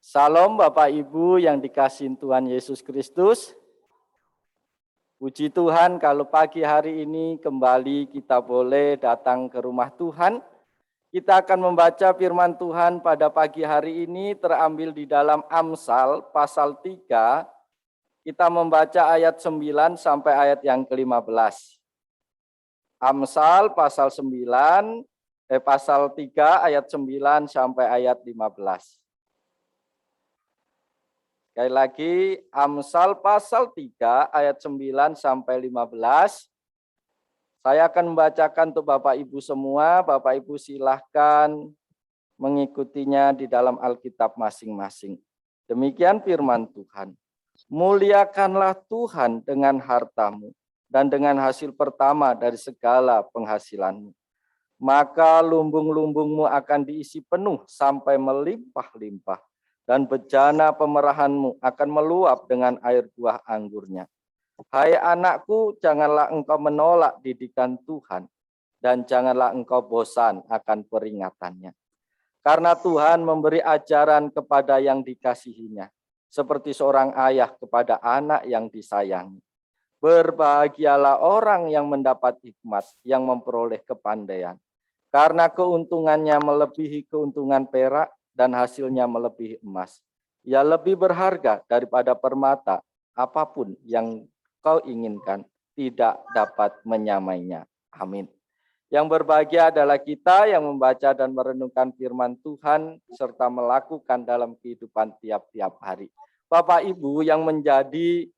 Salam Bapak Ibu yang dikasihi Tuhan Yesus Kristus. Puji Tuhan kalau pagi hari ini kembali kita boleh datang ke rumah Tuhan. Kita akan membaca firman Tuhan pada pagi hari ini terambil di dalam Amsal pasal 3. Kita membaca ayat 9 sampai ayat yang ke-15. Amsal pasal 3 ayat 9 sampai ayat 15. Sekali lagi, Amsal pasal 3 ayat 9 sampai 15. Saya akan membacakan untuk Bapak Ibu semua. Bapak Ibu silahkan mengikutinya di dalam Alkitab masing-masing. Demikian firman Tuhan. Muliakanlah Tuhan dengan hartamu dan dengan hasil pertama dari segala penghasilanmu. Maka lumbung-lumbungmu akan diisi penuh sampai melimpah-limpah. Dan bejana pemerahanmu akan meluap dengan air buah anggurnya. Hai anakku, janganlah engkau menolak didikan Tuhan, dan janganlah engkau bosan akan peringatannya. Karena Tuhan memberi ajaran kepada yang dikasihinya, seperti seorang ayah kepada anak yang disayangi. Berbahagialah orang yang mendapat hikmat, yang memperoleh kepandaian. Karena keuntungannya melebihi keuntungan perak, dan hasilnya melebihi emas. Ia lebih berharga daripada permata, apapun yang kau inginkan tidak dapat menyamainya. Amin. Yang berbahagia adalah kita yang membaca dan merenungkan firman Tuhan serta melakukan dalam kehidupan tiap-tiap hari. Bapak Ibu, yang menjadi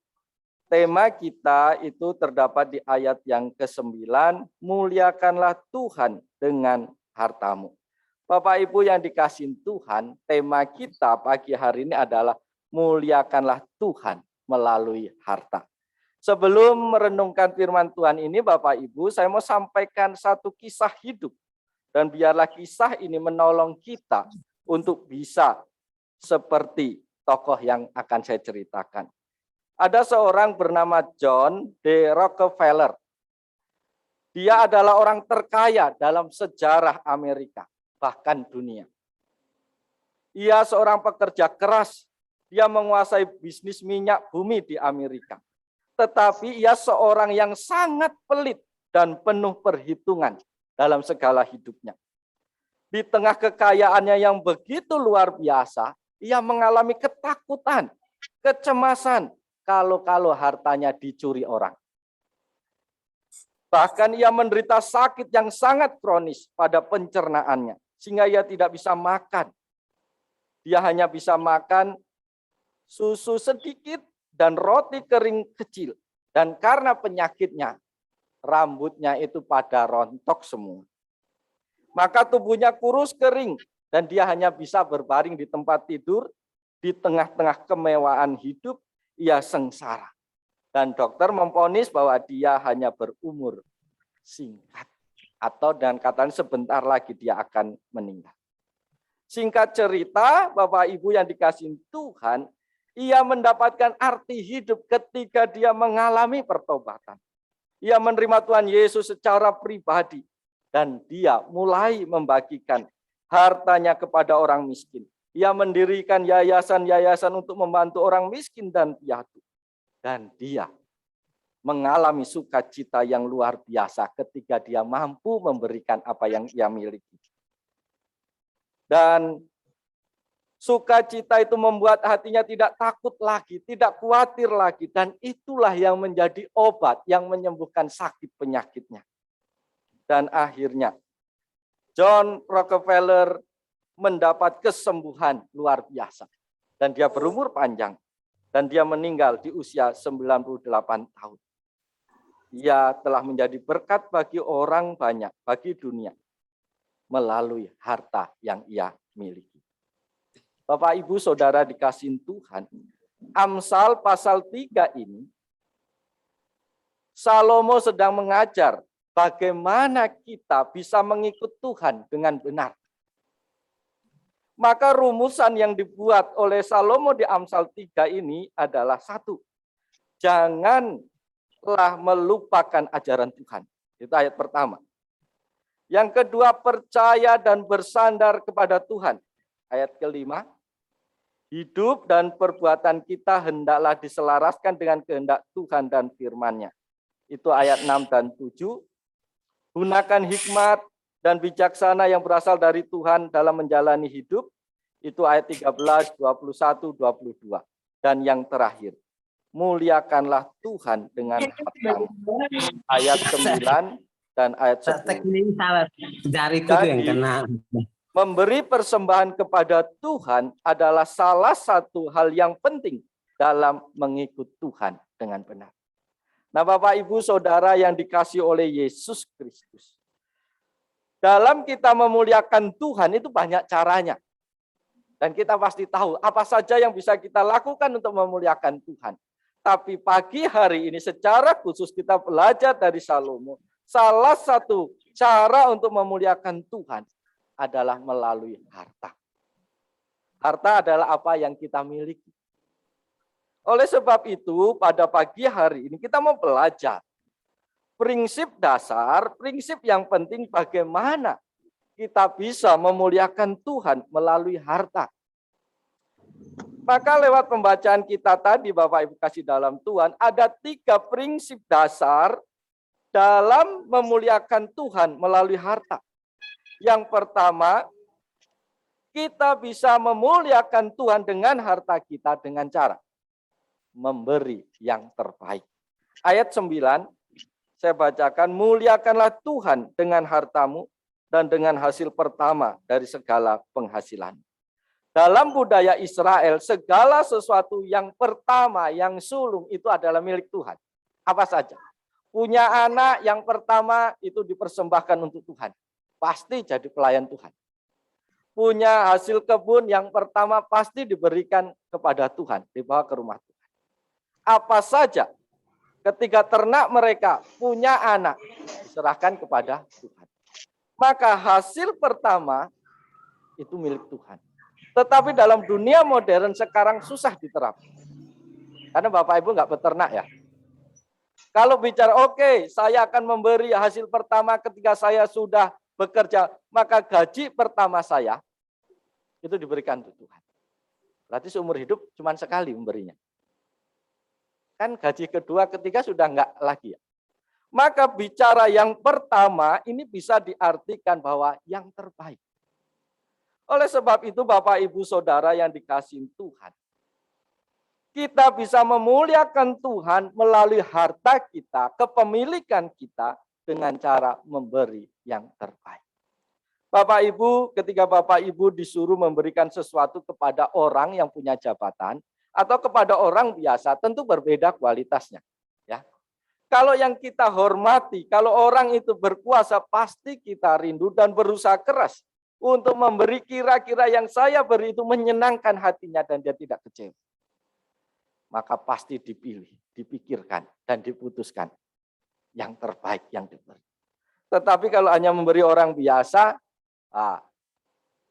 tema kita itu terdapat di ayat yang ke-9, muliakanlah Tuhan dengan hartamu. Bapak Ibu yang dikasihi Tuhan, tema kita pagi hari ini adalah muliakanlah Tuhan melalui harta. Sebelum merenungkan firman Tuhan ini, Bapak Ibu, saya mau sampaikan satu kisah hidup. Dan biarlah kisah ini menolong kita untuk bisa seperti tokoh yang akan saya ceritakan. Ada seorang bernama John D. Rockefeller. Dia adalah orang terkaya dalam sejarah Amerika, bahkan dunia. Ia seorang pekerja keras, dia menguasai bisnis minyak bumi di Amerika. Tetapi ia seorang yang sangat pelit dan penuh perhitungan dalam segala hidupnya. Di tengah kekayaannya yang begitu luar biasa, ia mengalami ketakutan, kecemasan kalau hartanya dicuri orang. Bahkan ia menderita sakit yang sangat kronis pada pencernaannya, sehingga ia tidak bisa makan. Dia hanya bisa makan susu sedikit dan roti kering kecil. Dan karena penyakitnya, rambutnya itu pada rontok semua. Maka tubuhnya kurus kering, dan dia hanya bisa berbaring di tempat tidur. Di tengah-tengah kemewahan hidup, ia sengsara. Dan dokter memvonis bahwa dia hanya berumur singkat. Atau dengan katanya sebentar lagi dia akan meninggal. Singkat cerita, Bapak Ibu yang dikasihi Tuhan, ia mendapatkan arti hidup ketika dia mengalami pertobatan. Ia menerima Tuhan Yesus secara pribadi. Dan dia mulai membagikan hartanya kepada orang miskin. Ia mendirikan yayasan-yayasan untuk membantu orang miskin dan piatu. Dan dia mengalami sukacita yang luar biasa ketika dia mampu memberikan apa yang ia miliki. Dan sukacita itu membuat hatinya tidak takut lagi, tidak khawatir lagi. Dan itulah yang menjadi obat yang menyembuhkan sakit penyakitnya. Dan akhirnya John Rockefeller mendapat kesembuhan luar biasa. Dan dia berumur panjang. Dan dia meninggal di usia 98 tahun. Ia telah menjadi berkat bagi orang banyak, bagi dunia, melalui harta yang ia miliki. Bapak, Ibu, Saudara dikasihi Tuhan, Amsal pasal 3 ini, Salomo sedang mengajar bagaimana kita bisa mengikut Tuhan dengan benar. Maka rumusan yang dibuat oleh Salomo di Amsal 3 ini adalah satu, janganlah melupakan ajaran Tuhan. Itu ayat pertama. Yang kedua, percaya dan bersandar kepada Tuhan. Ayat kelima, hidup dan perbuatan kita hendaklah diselaraskan dengan kehendak Tuhan dan firman-Nya. Itu ayat 6 dan 7. Gunakan hikmat dan bijaksana yang berasal dari Tuhan dalam menjalani hidup. Itu ayat 13, 21, 22. Dan yang terakhir, muliakanlah Tuhan dengan hartamu. Ayat 9 dan ayat 10. Jariku tuh yang kena. Memberi persembahan kepada Tuhan adalah salah satu hal yang penting dalam mengikut Tuhan dengan benar. Nah, Bapak, Ibu, Saudara yang dikasihi oleh Yesus Kristus. Dalam kita memuliakan Tuhan itu banyak caranya. Dan kita pasti tahu apa saja yang bisa kita lakukan untuk memuliakan Tuhan. Tapi pagi hari ini secara khusus kita belajar dari Salomo. Salah satu cara untuk memuliakan Tuhan adalah melalui harta. Harta adalah apa yang kita miliki. Oleh sebab itu, pada pagi hari ini kita mau belajar prinsip dasar, prinsip yang penting bagaimana kita bisa memuliakan Tuhan melalui harta. Maka lewat pembacaan kita tadi, Bapak Ibu kasih dalam Tuhan, ada 3 prinsip dasar dalam memuliakan Tuhan melalui harta. Yang pertama, kita bisa memuliakan Tuhan dengan harta kita dengan cara memberi yang terbaik. Ayat 9, saya bacakan, muliakanlah Tuhan dengan hartamu dan dengan hasil pertama dari segala penghasilan. Dalam budaya Israel, segala sesuatu yang pertama, yang sulung itu adalah milik Tuhan. Apa saja. Punya anak yang pertama itu dipersembahkan untuk Tuhan. Pasti jadi pelayan Tuhan. Punya hasil kebun yang pertama pasti diberikan kepada Tuhan, dibawa ke rumah Tuhan. Apa saja ketika ternak mereka punya anak, diserahkan kepada Tuhan. Maka hasil pertama itu milik Tuhan. Tetapi dalam dunia modern sekarang susah diterapkan. Karena Bapak Ibu nggak beternak ya. Kalau bicara oke, saya akan memberi hasil pertama ketika saya sudah bekerja, maka gaji pertama saya itu diberikan untuk Tuhan. Berarti seumur hidup cuma sekali memberinya. Kan gaji kedua, ketiga sudah enggak lagi ya. Maka bicara yang pertama ini bisa diartikan bahwa yang terbaik. Oleh sebab itu Bapak Ibu Saudara yang dikasihi Tuhan, kita bisa memuliakan Tuhan melalui harta kita, kepemilikan kita dengan cara memberi yang terbaik. Bapak Ibu, ketika Bapak Ibu disuruh memberikan sesuatu kepada orang yang punya jabatan atau kepada orang biasa, tentu berbeda kualitasnya. Ya. Kalau yang kita hormati, kalau orang itu berkuasa, pasti kita rindu dan berusaha keras untuk memberi kira-kira yang saya beri itu menyenangkan hatinya dan dia tidak kecewa. Maka pasti dipilih, dipikirkan, dan diputuskan yang terbaik yang diberi. Tetapi kalau hanya memberi orang biasa,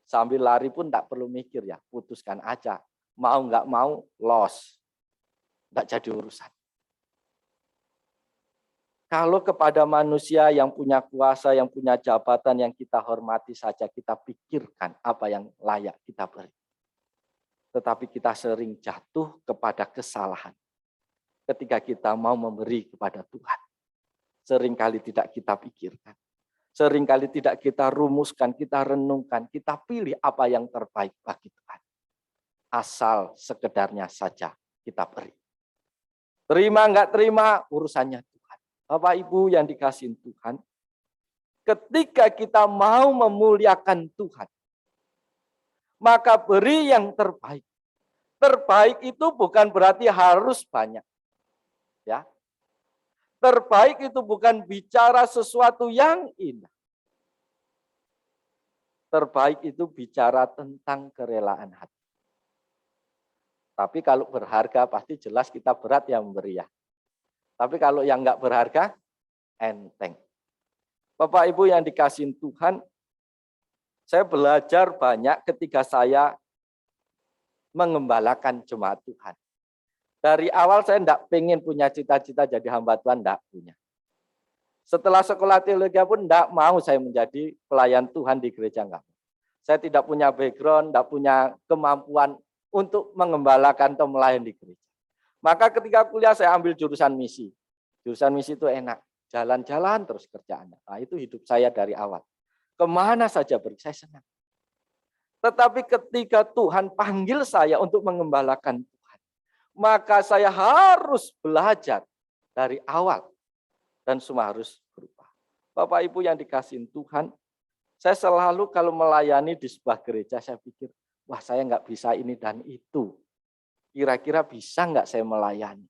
sambil lari pun tak perlu mikir ya, putuskan aja. Mau nggak mau, loss. Nggak jadi urusan. Kalau kepada manusia yang punya kuasa, yang punya jabatan, yang kita hormati saja, kita pikirkan apa yang layak kita beri. Tetapi kita sering jatuh kepada kesalahan ketika kita mau memberi kepada Tuhan. Seringkali tidak kita pikirkan. Seringkali tidak kita rumuskan, kita renungkan, kita pilih apa yang terbaik bagi Tuhan. Asal sekedarnya saja kita beri. Terima nggak terima, urusannya Tuhan. Bapak Ibu yang dikasihi Tuhan, ketika kita mau memuliakan Tuhan, maka beri yang terbaik. Terbaik itu bukan berarti harus banyak. Ya. Terbaik itu bukan bicara sesuatu yang indah. Terbaik itu bicara tentang kerelaan hati. Tapi kalau berharga pasti jelas kita berat yang memberi ya. Tapi kalau yang enggak berharga, enteng. Bapak Ibu yang dikasihi Tuhan, saya belajar banyak ketika saya mengembalakan jemaat Tuhan. Dari awal saya enggak pengen punya cita-cita jadi hamba Tuhan, enggak punya. Setelah sekolah teologi pun enggak mau saya menjadi pelayan Tuhan di gereja, enggak. Saya tidak punya background, enggak punya kemampuan untuk mengembalakan atau melayani di gereja. Maka ketika kuliah saya ambil jurusan misi. Jurusan misi itu enak, jalan-jalan terus kerjaannya. Nah, itu hidup saya dari awal. Kemana saja pergi, saya senang. Tetapi ketika Tuhan panggil saya untuk mengembalakan Tuhan, maka saya harus belajar dari awal. Dan semua harus berubah. Bapak Ibu yang dikasihin Tuhan, saya selalu kalau melayani di sebuah gereja, saya pikir, wah saya nggak bisa ini dan itu. Kira-kira bisa nggak saya melayani?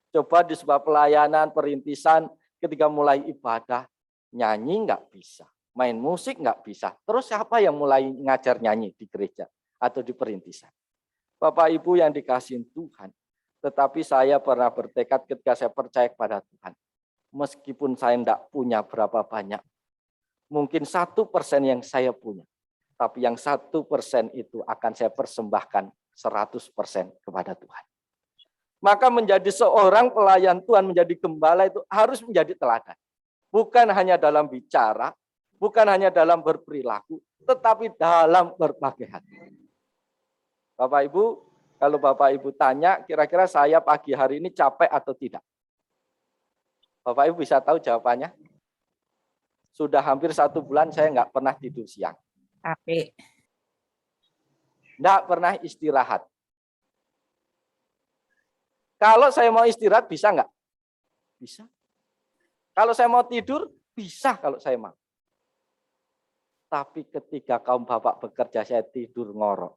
Coba di sebuah pelayanan, perintisan, ketika mulai ibadah, nyanyi nggak bisa. Main musik nggak bisa. Terus siapa yang mulai ngajar nyanyi di gereja atau di perintisan? Bapak Ibu yang dikasihin Tuhan, tetapi saya pernah bertekad ketika saya percaya kepada Tuhan. Meskipun saya tidak punya berapa banyak, mungkin 1% yang saya punya, tapi yang 1% itu akan saya persembahkan 100% kepada Tuhan. Maka menjadi seorang pelayan Tuhan, menjadi gembala itu harus menjadi teladan. Bukan hanya dalam bicara, bukan hanya dalam berperilaku, tetapi dalam berbagai hal. Bapak Ibu, kalau Bapak Ibu tanya, kira-kira saya pagi hari ini capek atau tidak? Bapak Ibu bisa tahu jawabannya? Sudah hampir 1 bulan saya nggak pernah tidur siang. Capek. Nggak pernah istirahat. Kalau saya mau istirahat, bisa nggak? Bisa. Kalau saya mau tidur, bisa kalau saya mau. Tapi ketika kaum bapak bekerja, saya tidur ngorok.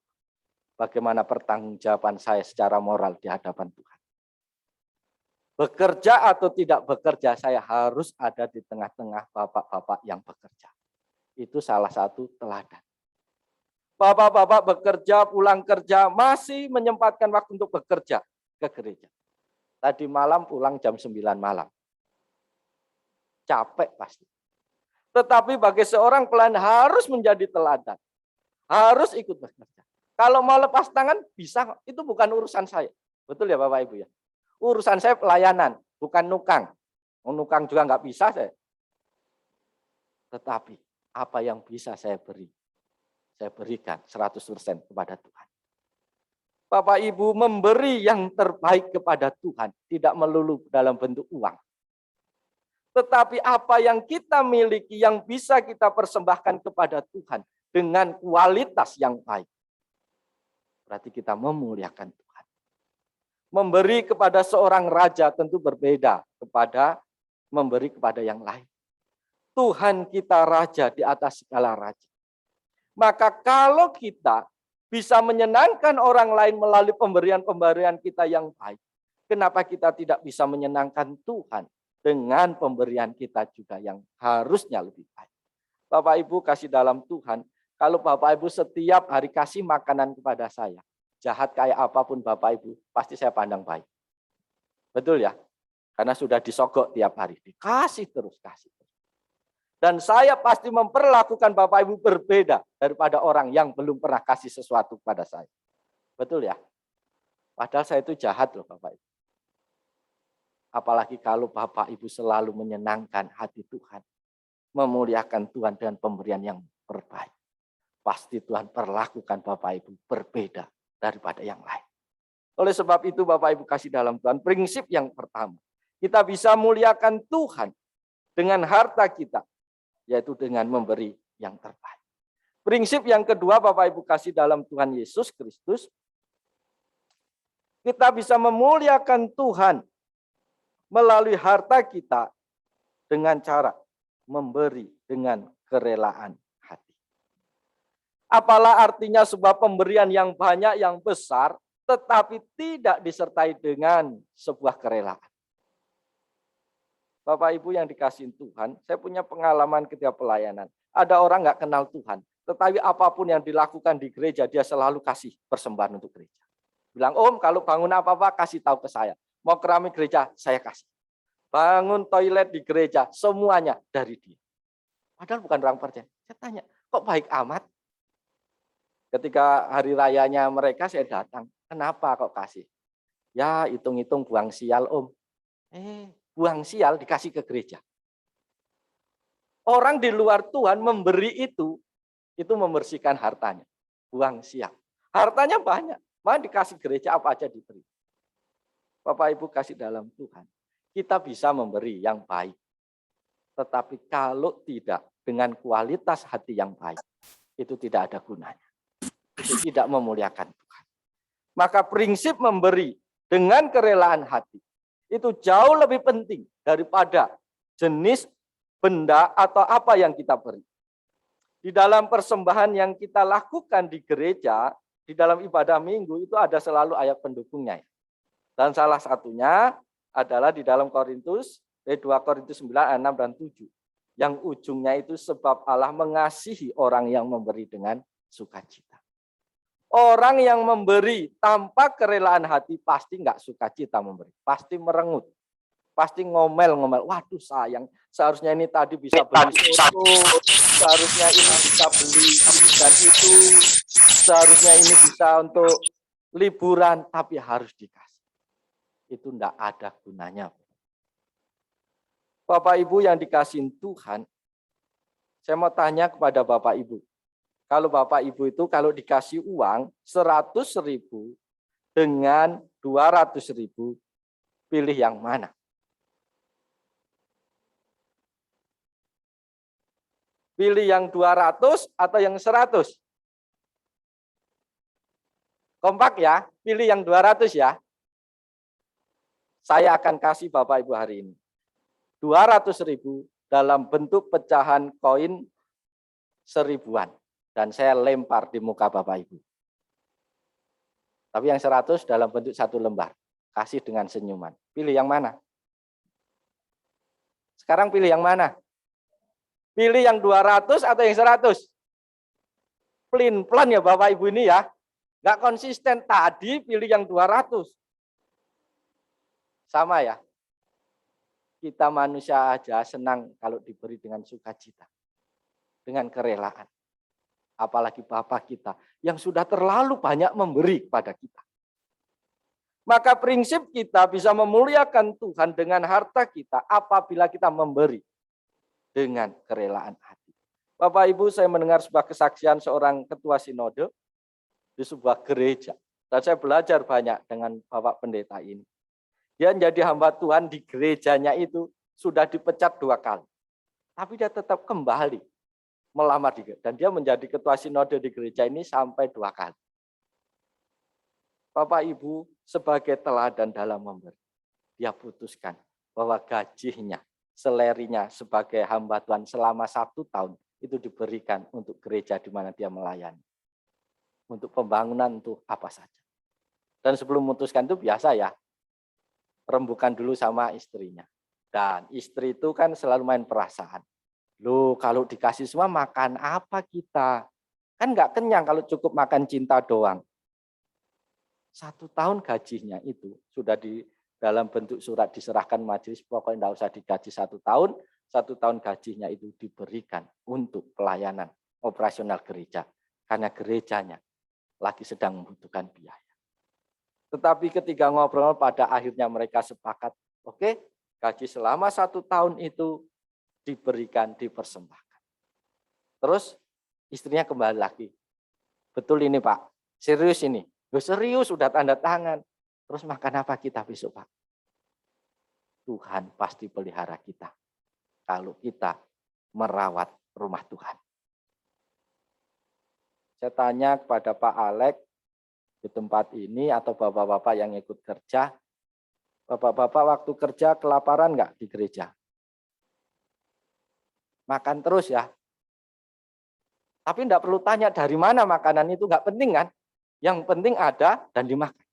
Bagaimana pertanggungjawaban saya secara moral di hadapan Tuhan? Bekerja atau tidak bekerja, saya harus ada di tengah-tengah bapak-bapak yang bekerja. Itu salah satu teladan. Bapak-bapak bekerja, pulang kerja, masih menyempatkan waktu untuk bekerja ke gereja. Tadi malam pulang jam 9 malam. Capek pasti. Tetapi bagi seorang pelayan harus menjadi teladan. Harus ikut bekerja. Kalau mau lepas tangan, bisa. Itu bukan urusan saya. Betul ya Bapak Ibu ya? Urusan saya pelayanan, bukan nukang. Nukang juga nggak bisa saya. Tetapi apa yang bisa saya beri? Saya berikan 100% kepada Tuhan. Bapak Ibu memberi yang terbaik kepada Tuhan. Tidak melulu dalam bentuk uang. Tetapi apa yang kita miliki yang bisa kita persembahkan kepada Tuhan dengan kualitas yang baik. Berarti kita memuliakan Tuhan. Memberi kepada seorang raja tentu berbeda kepada memberi kepada yang lain. Tuhan kita raja di atas segala raja. Maka kalau kita bisa menyenangkan orang lain melalui pemberian-pemberian kita yang baik, kenapa kita tidak bisa menyenangkan Tuhan dengan pemberian kita juga yang harusnya lebih baik? Bapak Ibu kasih dalam Tuhan, kalau Bapak Ibu setiap hari kasih makanan kepada saya, jahat kayak apapun Bapak Ibu, pasti saya pandang baik. Betul ya? Karena sudah disogok tiap hari. Dikasih terus, kasih terus. Dan saya pasti memperlakukan Bapak Ibu berbeda daripada orang yang belum pernah kasih sesuatu kepada saya. Betul ya? Padahal saya itu jahat loh Bapak Ibu. Apalagi kalau Bapak Ibu selalu menyenangkan hati Tuhan. Memuliakan Tuhan dengan pemberian yang terbaik. Pasti Tuhan perlakukan Bapak Ibu berbeda daripada yang lain. Oleh sebab itu Bapak Ibu kasih dalam Tuhan, prinsip yang pertama, kita bisa muliakan Tuhan dengan harta kita, yaitu dengan memberi yang terbaik. Prinsip yang kedua Bapak Ibu kasih dalam Tuhan Yesus Kristus, kita bisa memuliakan Tuhan melalui harta kita dengan cara memberi dengan kerelaan hati. Apalah artinya sebuah pemberian yang banyak, yang besar, tetapi tidak disertai dengan sebuah kerelaan. Bapak Ibu yang dikasihin Tuhan, saya punya pengalaman ketika pelayanan. Ada orang nggak kenal Tuhan, tetapi apapun yang dilakukan di gereja, dia selalu kasih persembahan untuk gereja. Bilang, Om, kalau bangun apa-apa, kasih tahu ke saya. Mau keramik gereja, saya kasih. Bangun toilet di gereja, semuanya dari dia. Padahal bukan orang percaya. Saya tanya, kok baik amat? Ketika hari rayanya mereka, saya datang. Kenapa kok kasih? Ya, hitung-hitung buang sial, Om. Buang sial dikasih ke gereja. Orang di luar Tuhan memberi itu membersihkan hartanya. Buang siang. Hartanya banyak. Maka dikasih gereja apa aja diberi. Bapak Ibu kasih dalam Tuhan. Kita bisa memberi yang baik. Tetapi kalau tidak dengan kualitas hati yang baik, itu tidak ada gunanya. Itu tidak memuliakan Tuhan. Maka prinsip memberi dengan kerelaan hati itu jauh lebih penting daripada jenis benda atau apa yang kita beri. Di dalam persembahan yang kita lakukan di gereja, di dalam ibadah minggu itu ada selalu ayat pendukungnya. Dan salah satunya adalah di dalam 2 Korintus 9 ayat 6 dan 7. Yang ujungnya itu sebab Allah mengasihi orang yang memberi dengan sukacita. Orang yang memberi tanpa kerelaan hati pasti nggak sukacita memberi. Pasti merengut. Pasti ngomel-ngomel. Waduh sayang, seharusnya ini tadi bisa beli soto. Seharusnya ini bisa beli dan itu. Seharusnya ini bisa untuk liburan. Tapi harus dikasih. Itu enggak ada gunanya. Bapak Ibu yang dikasihin Tuhan, saya mau tanya kepada Bapak Ibu. Kalau Bapak Ibu itu kalau dikasih uang 100.000 dengan 200.000, pilih yang mana? Pilih yang 200 atau yang 100? Kompak ya, pilih yang 200 ya. Saya akan kasih Bapak Ibu hari ini 200.000 dalam bentuk pecahan koin 1000-an. Dan saya lempar di muka Bapak Ibu. Tapi yang 100 dalam bentuk 1 lembar. Kasih dengan senyuman. Pilih yang mana? Sekarang pilih yang mana? Pilih yang 200 atau yang 100? Pelin-pelan ya Bapak Ibu ini ya. Nggak konsisten. Tadi pilih yang 200. Sama ya. Kita manusia aja senang kalau diberi dengan sukacita. Dengan kerelaan. Apalagi Bapak kita yang sudah terlalu banyak memberi kepada kita. Maka prinsip kita bisa memuliakan Tuhan dengan harta kita apabila kita memberi dengan kerelaan hati. Bapak Ibu, saya mendengar sebuah kesaksian seorang ketua sinode di sebuah gereja. Dan saya belajar banyak dengan Bapak Pendeta ini. Dia menjadi hamba Tuhan di gerejanya itu sudah dipecat 2 kali. Tapi dia tetap kembali melamar di gereja. Dan dia menjadi ketua sinode di gereja ini sampai 2 kali. Bapak Ibu sebagai teladan dalam memberi. Dia putuskan bahwa gajinya, selerinya sebagai hamba Tuhan selama 1 tahun itu diberikan untuk gereja di mana dia melayani. Untuk pembangunan, untuk apa saja. Dan sebelum memutuskan itu biasa ya. Rembukan dulu sama istrinya. Dan istri itu kan selalu main perasaan. Loh, kalau dikasih semua makan apa kita? Kan nggak kenyang kalau cukup makan cinta doang. 1 tahun gajinya itu sudah di dalam bentuk surat diserahkan majelis, pokoknya nggak usah digaji 1 tahun. 1 tahun gajinya itu diberikan untuk pelayanan operasional gereja. Karena gerejanya lagi sedang membutuhkan biaya. Tetapi ketika ngobrol pada akhirnya mereka sepakat, oke, gaji selama 1 tahun itu diberikan, dipersembahkan. Terus istrinya kembali lagi. Betul ini Pak, serius ini. Serius, sudah tanda tangan. Terus makan apa kita besok Pak? Tuhan pasti pelihara kita. Kalau kita merawat rumah Tuhan. Saya tanya kepada Pak Alex di tempat ini atau bapak-bapak yang ikut kerja. Bapak-bapak waktu kerja kelaparan nggak di gereja? Makan terus ya. Tapi enggak perlu tanya dari mana makanan itu, enggak penting kan. Yang penting ada dan dimakan.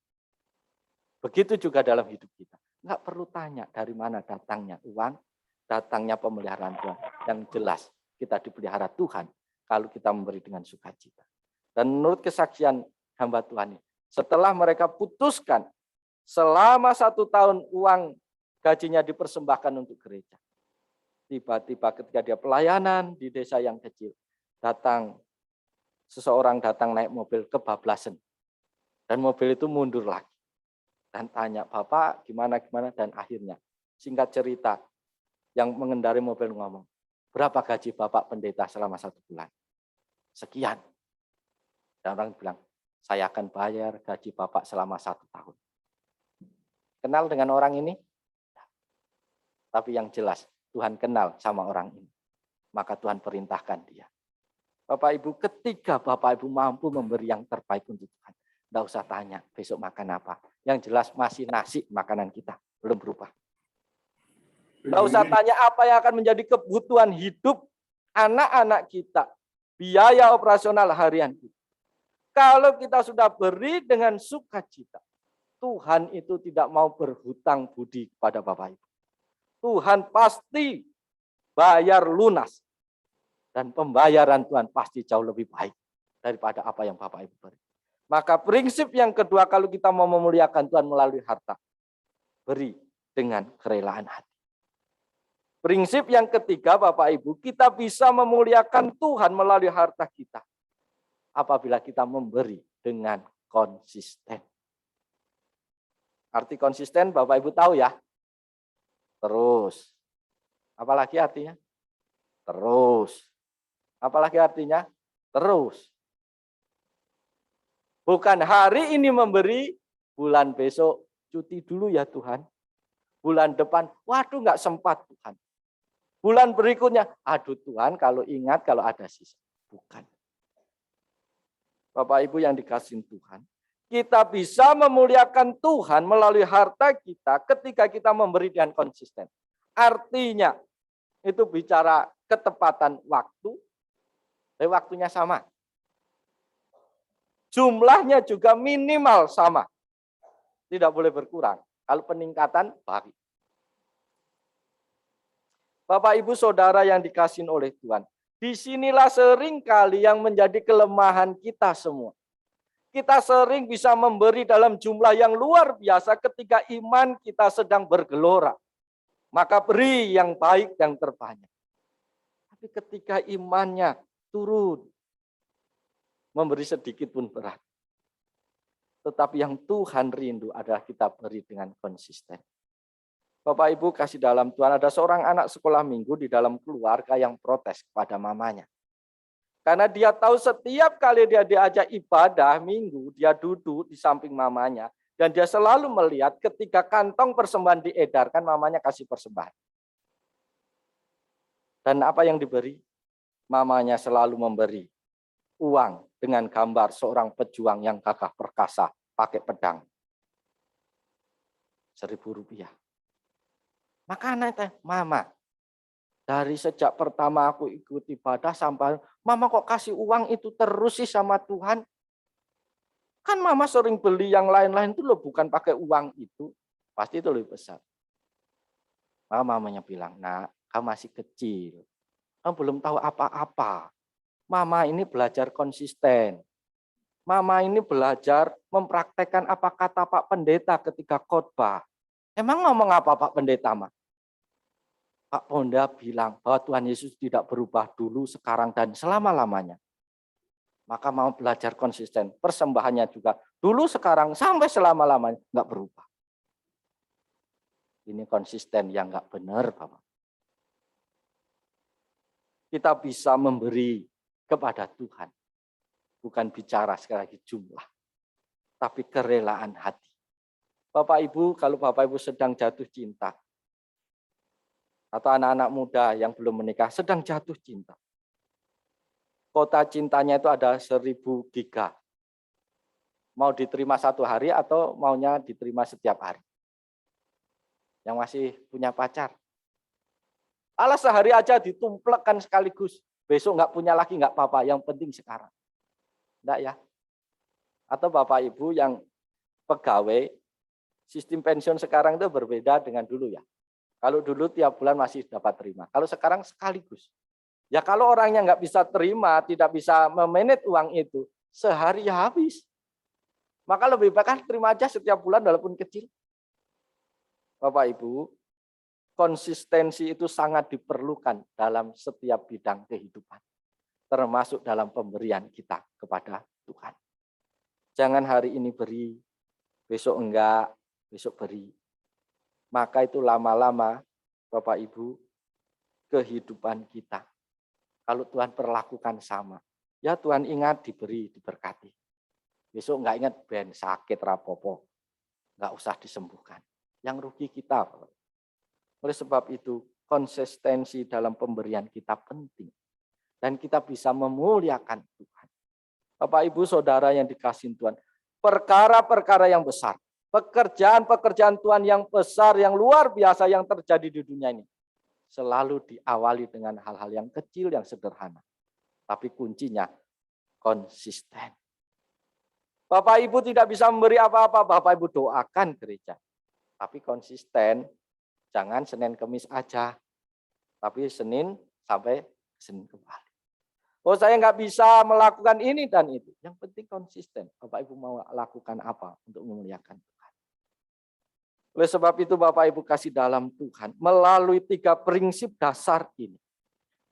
Begitu juga dalam hidup kita. Enggak perlu tanya dari mana datangnya uang, datangnya pemeliharaan Tuhan. Yang jelas kita dipelihara Tuhan kalau kita memberi dengan sukacita. Dan menurut kesaksian hamba Tuhan ini, setelah mereka putuskan selama 1 tahun uang gajinya dipersembahkan untuk gereja. Tiba-tiba ketika dia pelayanan di desa yang kecil, seseorang datang naik mobil kebablasan. Dan mobil itu mundur lagi. Dan tanya, Bapak gimana, dan akhirnya singkat cerita, yang mengendarai mobil ngomong, Berapa gaji Bapak pendeta selama 1 bulan? Sekian. Dan orang bilang, saya akan bayar gaji Bapak selama 1 tahun. Kenal dengan orang ini? Tapi yang jelas, Tuhan kenal sama orang ini. Maka Tuhan perintahkan dia. Bapak Ibu, ketika Bapak Ibu mampu memberi yang terbaik untuk Tuhan, enggak usah tanya besok makan apa. Yang jelas masih nasi makanan kita, belum berubah. Enggak usah tanya apa yang akan menjadi kebutuhan hidup anak-anak kita, biaya operasional harian kita. Kalau kita sudah beri dengan sukacita, Tuhan itu tidak mau berhutang budi kepada Bapak Ibu. Tuhan pasti bayar lunas. Dan pembayaran Tuhan pasti jauh lebih baik daripada apa yang Bapak Ibu beri. Maka prinsip yang kedua, kalau kita mau memuliakan Tuhan melalui harta, beri dengan kerelaan hati. Prinsip yang ketiga, Bapak Ibu, kita bisa memuliakan Tuhan melalui harta kita apabila kita memberi dengan konsisten. Arti konsisten Bapak Ibu tahu ya? Terus. Apalagi artinya? Terus. Apalagi artinya? Terus. Bukan hari ini memberi, bulan besok cuti dulu ya Tuhan. Bulan depan, waduh nggak sempat Tuhan. Bulan berikutnya, aduh Tuhan kalau ingat kalau ada sisa. Bukan. Bapak Ibu yang dikasihi Tuhan, kita bisa memuliakan Tuhan melalui harta kita ketika kita memberi dengan konsisten. Artinya, itu bicara ketepatan waktu, waktunya sama. Jumlahnya juga minimal sama. Tidak boleh berkurang. Kalau peningkatan, baik. Bapak, Ibu, Saudara yang dikasihi oleh Tuhan. Disinilah seringkali yang menjadi kelemahan kita semua. Kita sering bisa memberi dalam jumlah yang luar biasa ketika iman kita sedang bergelora. Maka beri yang baik yang terbanyak. Tapi ketika imannya turun, memberi sedikit pun berat. Tetapi yang Tuhan rindu adalah kita beri dengan konsisten. Bapak Ibu kasih dalam Tuhan, ada seorang anak sekolah minggu di dalam keluarga yang protes kepada mamanya. Karena dia tahu setiap kali dia diajak ibadah minggu, dia duduk di samping mamanya. Dan dia selalu melihat ketika kantong persembahan diedarkan, mamanya kasih persembahan. Dan apa yang diberi? Mamanya selalu memberi uang dengan gambar seorang pejuang yang gagah perkasa pakai pedang. Rp1.000. Maka anaknya, Mama, dari sejak pertama aku ikut ibadah sampai, Mama kok kasih uang itu terus sih sama Tuhan? Kan Mama sering beli yang lain-lain itu loh, bukan pakai uang itu. Pasti itu lebih besar. Maka mamanya bilang, nak, kamu masih kecil. Kamu belum tahu apa-apa. Mama ini belajar konsisten. Mama ini belajar mempraktekkan apa kata Pak Pendeta ketika khotbah. Emang ngomong apa Pak Pendeta, Ma? Pak Ponda bilang bahwa Tuhan Yesus tidak berubah dulu, sekarang, dan selama-lamanya. Maka mau belajar konsisten. Persembahannya juga dulu, sekarang, sampai selama-lamanya nggak berubah. Ini konsisten yang nggak benar, Bapak. Kita bisa memberi kepada Tuhan. Bukan bicara sekali lagi jumlah. Tapi kerelaan hati. Bapak Ibu, kalau Bapak Ibu sedang jatuh cinta. Atau anak-anak muda yang belum menikah sedang jatuh cinta. Kota cintanya itu ada 1000 giga. Mau diterima 1 hari atau maunya diterima setiap hari? Yang masih punya pacar. Alah sehari aja ditumplekkan sekaligus. Besok nggak punya lagi nggak apa-apa. Yang penting sekarang. Enggak ya? Atau Bapak Ibu yang pegawai, sistem pensiun sekarang itu berbeda dengan dulu ya. Kalau dulu tiap bulan masih dapat terima. Kalau sekarang sekaligus. Ya kalau orangnya nggak bisa terima, tidak bisa memanage uang itu, sehari ya habis. Maka lebih baik terima aja setiap bulan walaupun kecil. Bapak Ibu, konsistensi itu sangat diperlukan dalam setiap bidang kehidupan. Termasuk dalam pemberian kita kepada Tuhan. Jangan hari ini beri, besok enggak, besok beri. Maka itu lama-lama, Bapak Ibu, kehidupan kita. Kalau Tuhan perlakukan sama, ya Tuhan ingat diberi, diberkati. Besok nggak ingat ben sakit rapopo, nggak usah disembuhkan. Yang rugi kita. Oleh sebab itu, konsistensi dalam pemberian kita penting. Dan kita bisa memuliakan Tuhan. Bapak, Ibu, Saudara yang dikasihi Tuhan, perkara-perkara yang besar, pekerjaan-pekerjaan Tuhan yang besar, yang luar biasa yang terjadi di dunia ini, selalu diawali dengan hal-hal yang kecil, yang sederhana. Tapi kuncinya konsisten. Bapak Ibu tidak bisa memberi apa-apa, Bapak Ibu doakan gereja. Tapi konsisten, jangan Senin Kemis aja. Tapi Senin sampai Senin kembali. Oh, saya nggak bisa melakukan ini dan itu. Yang penting konsisten. Bapak Ibu mau lakukan apa untuk memuliakan Tuhan. Oleh sebab itu Bapak Ibu kasih dalam Tuhan. Melalui 3 prinsip dasar ini.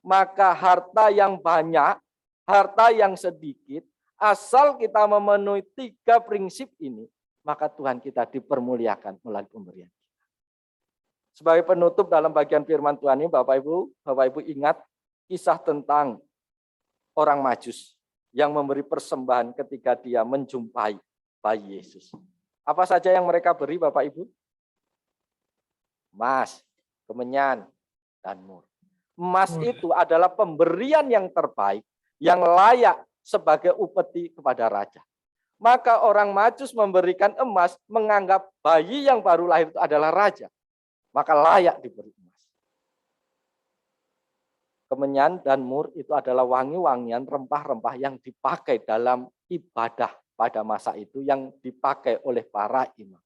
Maka harta yang banyak, harta yang sedikit, asal kita memenuhi 3 prinsip ini, maka Tuhan kita dipermuliakan melalui pemberian kita. Sebagai penutup dalam bagian firman Tuhan ini, Bapak Ibu ingat kisah tentang orang Majus yang memberi persembahan ketika dia menjumpai bayi Yesus. Apa saja yang mereka beri, Bapak Ibu? Emas, kemenyan, dan mur. Emas itu adalah pemberian yang terbaik, yang layak sebagai upeti kepada raja. Maka orang Majus memberikan emas, menganggap bayi yang baru lahir itu adalah raja. Maka layak diberi emas. Kemenyan dan mur itu adalah wangi-wangian rempah-rempah yang dipakai dalam ibadah pada masa itu, yang dipakai oleh para imam.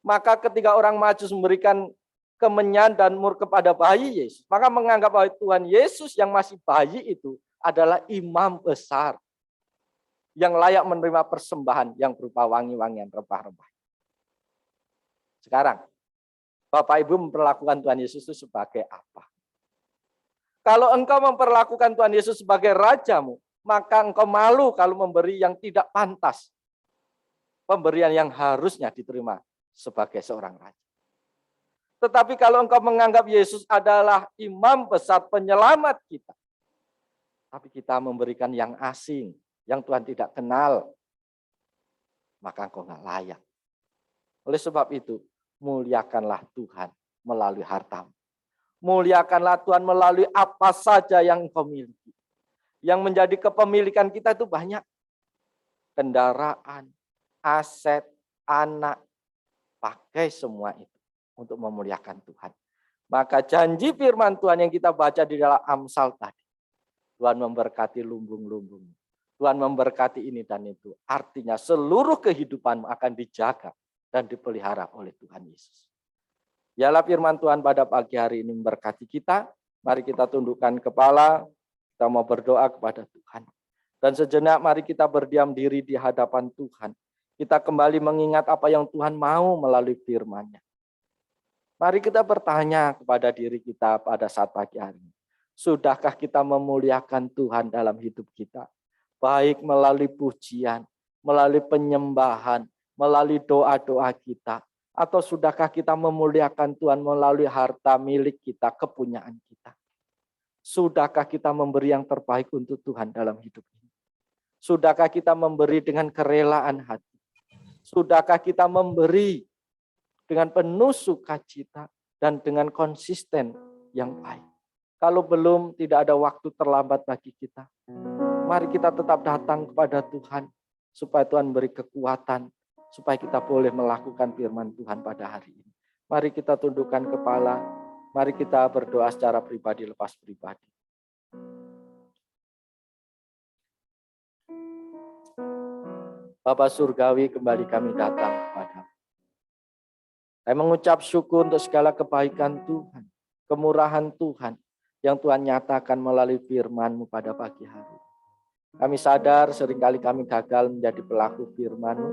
Maka ketika orang Majus memberikan kemenyan dan mur kepada bayi Yesus, maka menganggap bahwa Tuhan Yesus yang masih bayi itu adalah imam besar yang layak menerima persembahan yang berupa wangi-wangian rempah-rempah. Sekarang, Bapak Ibu memperlakukan Tuhan Yesus itu sebagai apa? Kalau engkau memperlakukan Tuhan Yesus sebagai rajamu, maka engkau malu kalau memberi yang tidak pantas. Pemberian yang harusnya diterima sebagai seorang raja. Tetapi kalau engkau menganggap Yesus adalah imam besar penyelamat kita, tapi kita memberikan yang asing, yang Tuhan tidak kenal, maka engkau nggak layak. Oleh sebab itu, muliakanlah Tuhan melalui hartamu. Muliakanlah Tuhan melalui apa saja yang engkau miliki. Yang menjadi kepemilikan kita itu banyak. Kendaraan, aset, anak. Pakai semua itu untuk memuliakan Tuhan. Maka janji firman Tuhan yang kita baca di dalam Amsal tadi. Tuhan memberkati lumbung-lumbung. Tuhan memberkati ini dan itu. Artinya seluruh kehidupanmu akan dijaga dan dipelihara oleh Tuhan Yesus. Yalah firman Tuhan pada pagi hari ini memberkati kita. Mari kita tundukkan kepala. Kita mau berdoa kepada Tuhan. Dan sejenak mari kita berdiam diri di hadapan Tuhan. Kita kembali mengingat apa yang Tuhan mau melalui firman-Nya. Mari kita bertanya kepada diri kita pada saat pagi hari ini. Sudahkah kita memuliakan Tuhan dalam hidup kita? Baik melalui pujian, melalui penyembahan, melalui doa-doa kita. Atau sudahkah kita memuliakan Tuhan melalui harta milik kita, kepunyaan kita? Sudahkah kita memberi yang terbaik untuk Tuhan dalam hidup ini? Sudahkah kita memberi dengan kerelaan hati? Sudahkah kita memberi dengan penuh sukacita dan dengan konsisten yang baik? Kalau belum, tidak ada waktu terlambat bagi kita. Mari kita tetap datang kepada Tuhan supaya Tuhan beri kekuatan, supaya kita boleh melakukan firman Tuhan pada hari ini. Mari kita tundukkan kepala, mari kita berdoa secara pribadi lepas pribadi. Bapa Surgawi, kembali kami datang kepada-Mu. Kami mengucap syukur untuk segala kebaikan Tuhan, kemurahan Tuhan, yang Tuhan nyatakan melalui firman-Mu pada pagi hari. Kami sadar seringkali kami gagal menjadi pelaku firman-Mu,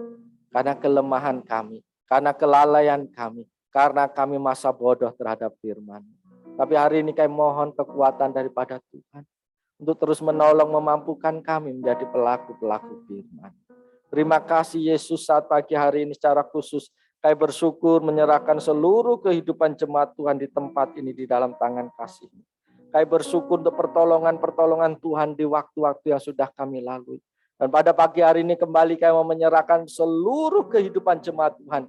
karena kelemahan kami, karena kelalaian kami, karena kami masa bodoh terhadap firman. Tapi hari ini kami mohon kekuatan daripada Tuhan untuk terus menolong, memampukan kami menjadi pelaku-pelaku firman. Terima kasih Yesus, saat pagi hari ini secara khusus kami bersyukur menyerahkan seluruh kehidupan jemaat Tuhan di tempat ini di dalam tangan kasih-Mu. Kami bersyukur untuk pertolongan-pertolongan Tuhan di waktu-waktu yang sudah kami lalui. Dan pada pagi hari ini kembali kami mau menyerahkan seluruh kehidupan jemaat Tuhan.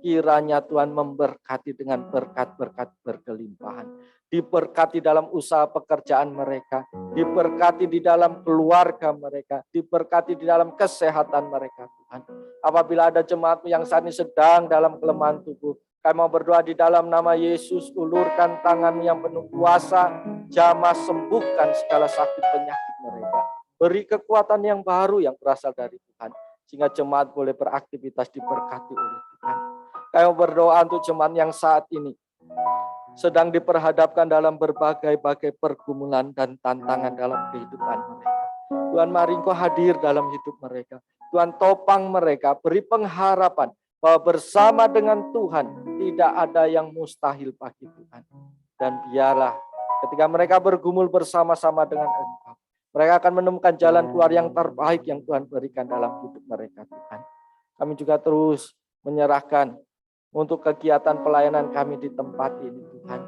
Kiranya Tuhan memberkati dengan berkat-berkat berkelimpahan. Diberkati dalam usaha pekerjaan mereka. Diberkati di dalam keluarga mereka. Diberkati di dalam kesehatan mereka Tuhan. Apabila ada jemaat yang saat ini sedang dalam kelemahan tubuh, kami mau berdoa di dalam nama Yesus, ulurkan tangan yang penuh kuasa, jamah sembuhkan segala sakit penyakit mereka. Beri kekuatan yang baru yang berasal dari Tuhan, sehingga jemaat boleh beraktivitas diberkati oleh Tuhan. Kami mau berdoa untuk jemaat yang saat ini sedang diperhadapkan dalam berbagai-bagai pergumulan dan tantangan dalam kehidupan mereka. Tuhan, mari Engkau hadir dalam hidup mereka. Tuhan, topang mereka, beri pengharapan bahwa bersama dengan Tuhan tidak ada yang mustahil bagi Tuhan. Dan biarlah ketika mereka bergumul bersama-sama dengan Engkau, mereka akan menemukan jalan keluar yang terbaik yang Tuhan berikan dalam hidup mereka Tuhan. Kami juga terus menyerahkan untuk kegiatan pelayanan kami di tempat ini Tuhan.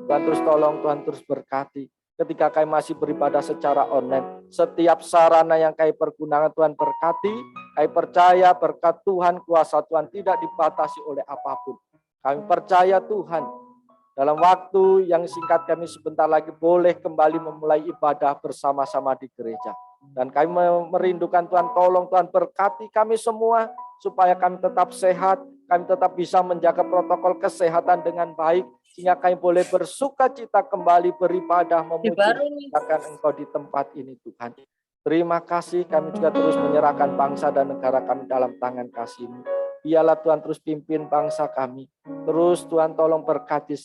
Tuhan terus tolong, Tuhan terus berkati. Ketika kami masih beribadah secara online, setiap sarana yang kami pergunakan Tuhan berkati. Kami percaya berkat Tuhan, kuasa Tuhan tidak dibatasi oleh apapun. Kami percaya Tuhan, dalam waktu yang singkat kami sebentar lagi boleh kembali memulai ibadah bersama-sama di gereja. Dan kami merindukan Tuhan, tolong Tuhan berkati kami semua, supaya kami tetap sehat, kami tetap bisa menjaga protokol kesehatan dengan baik, sehingga kami boleh bersuka cita kembali beribadah, memuji-mujikan Engkau di tempat ini Tuhan. Terima kasih, kami juga terus menyerahkan bangsa dan negara kami dalam tangan kasih-Mu. Biarlah Tuhan terus pimpin bangsa kami. Terus Tuhan tolong berkati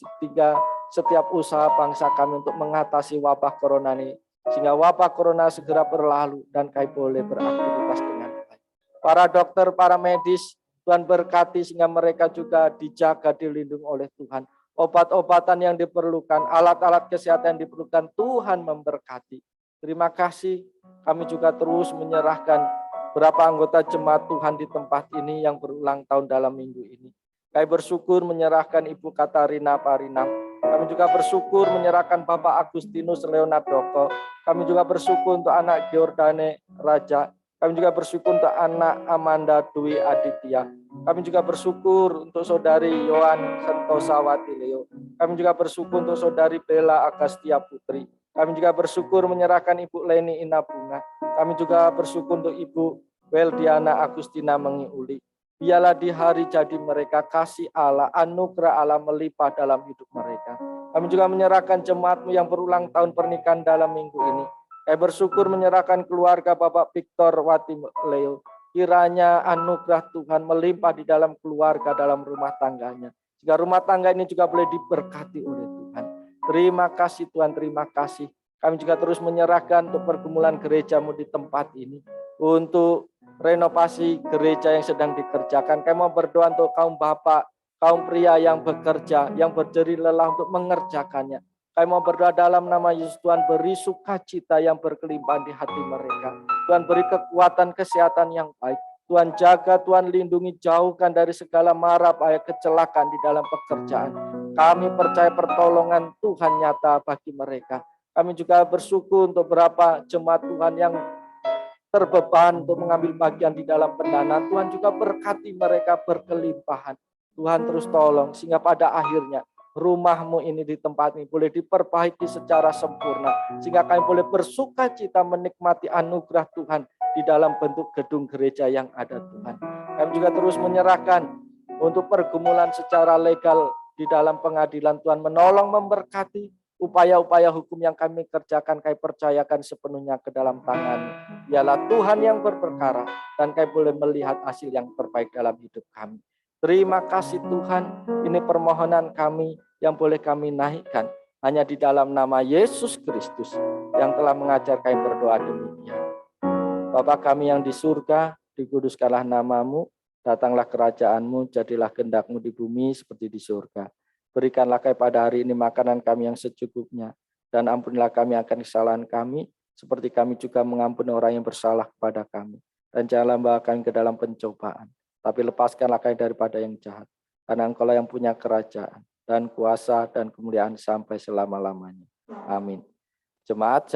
setiap usaha bangsa kami untuk mengatasi wabah corona ini. Sehingga wabah corona segera berlalu dan kami boleh beraktivitas dengan baik. Para dokter, para medis, Tuhan berkati sehingga mereka juga dijaga, dilindungi oleh Tuhan. Obat-obatan yang diperlukan, alat-alat kesehatan yang diperlukan, Tuhan memberkati. Terima kasih, kami juga terus menyerahkan berapa anggota jemaat Tuhan di tempat ini yang berulang tahun dalam minggu ini. Kami bersyukur menyerahkan Ibu Katarina Parinam. Kami juga bersyukur menyerahkan Bapak Agustinus Leonardoko. Kami juga bersyukur untuk anak Giordane Raja. Kami juga bersyukur untuk anak Amanda Dwi Aditya. Kami juga bersyukur untuk saudari Yohan Sentosawati Leo. Kami juga bersyukur untuk saudari Bella Agustia Putri. Kami juga bersyukur menyerahkan Ibu Leni Inabunga. Kami juga bersyukur untuk Ibu Weldiana Agustina Mengiuli. Biarlah di hari jadi mereka kasih Allah, anugerah Allah melimpah dalam hidup mereka. Kami juga menyerahkan jemaat-Mu yang berulang tahun pernikahan dalam minggu ini. Kami bersyukur menyerahkan keluarga Bapak Victor Wati Leo. Kiranya anugerah Tuhan melimpah di dalam keluarga, dalam rumah tangganya. Sehingga rumah tangga ini juga boleh diberkati oleh Tuhan. Terima kasih Tuhan, terima kasih. Kami juga terus menyerahkan untuk pergumulan gereja-Mu di tempat ini. Untuk renovasi gereja yang sedang dikerjakan. Kami mau berdoa untuk kaum bapak, kaum pria yang bekerja, yang berjerih lelah untuk mengerjakannya. Kami mau berdoa dalam nama Yesus, Tuhan beri sukacita yang berkelimpahan di hati mereka. Tuhan beri kekuatan kesehatan yang baik. Tuhan jaga, Tuhan lindungi, jauhkan dari segala mara bahaya kecelakaan di dalam pekerjaan. Kami percaya pertolongan Tuhan nyata bagi mereka. Kami juga bersyukur untuk beberapa jemaat Tuhan yang terbeban untuk mengambil bagian di dalam pendanaan. Tuhan juga berkati mereka berkelimpahan. Tuhan terus tolong sehingga pada akhirnya rumah-Mu ini di tempat ini boleh diperbaiki secara sempurna. Sehingga kami boleh bersuka cita menikmati anugerah Tuhan di dalam bentuk gedung gereja yang ada Tuhan. Kami juga terus menyerahkan untuk pergumulan secara legal di dalam pengadilan. Tuhan menolong, memberkati upaya-upaya hukum yang kami kerjakan, kami percayakan sepenuhnya ke dalam tangan-Mu. Biarlah Tuhan yang berperkara dan kami boleh melihat hasil yang terbaik dalam hidup kami. Terima kasih Tuhan, ini permohonan kami yang boleh kami naikkan hanya di dalam nama Yesus Kristus yang telah mengajar kami berdoa demikian. Bapa kami yang di surga, dikuduskanlah nama-Mu, datanglah kerajaan-Mu, jadilah kehendak-Mu di bumi seperti di surga. Berikanlah kami pada hari ini makanan kami yang secukupnya, dan ampunilah kami akan kesalahan kami, seperti kami juga mengampuni orang yang bersalah kepada kami. Dan janganlah membawa kami ke dalam pencobaan, tapi lepaskanlah kami daripada yang jahat. Karena Engkau-lah yang punya kerajaan, dan kuasa, dan kemuliaan sampai selama-lamanya. Amin. Jemaat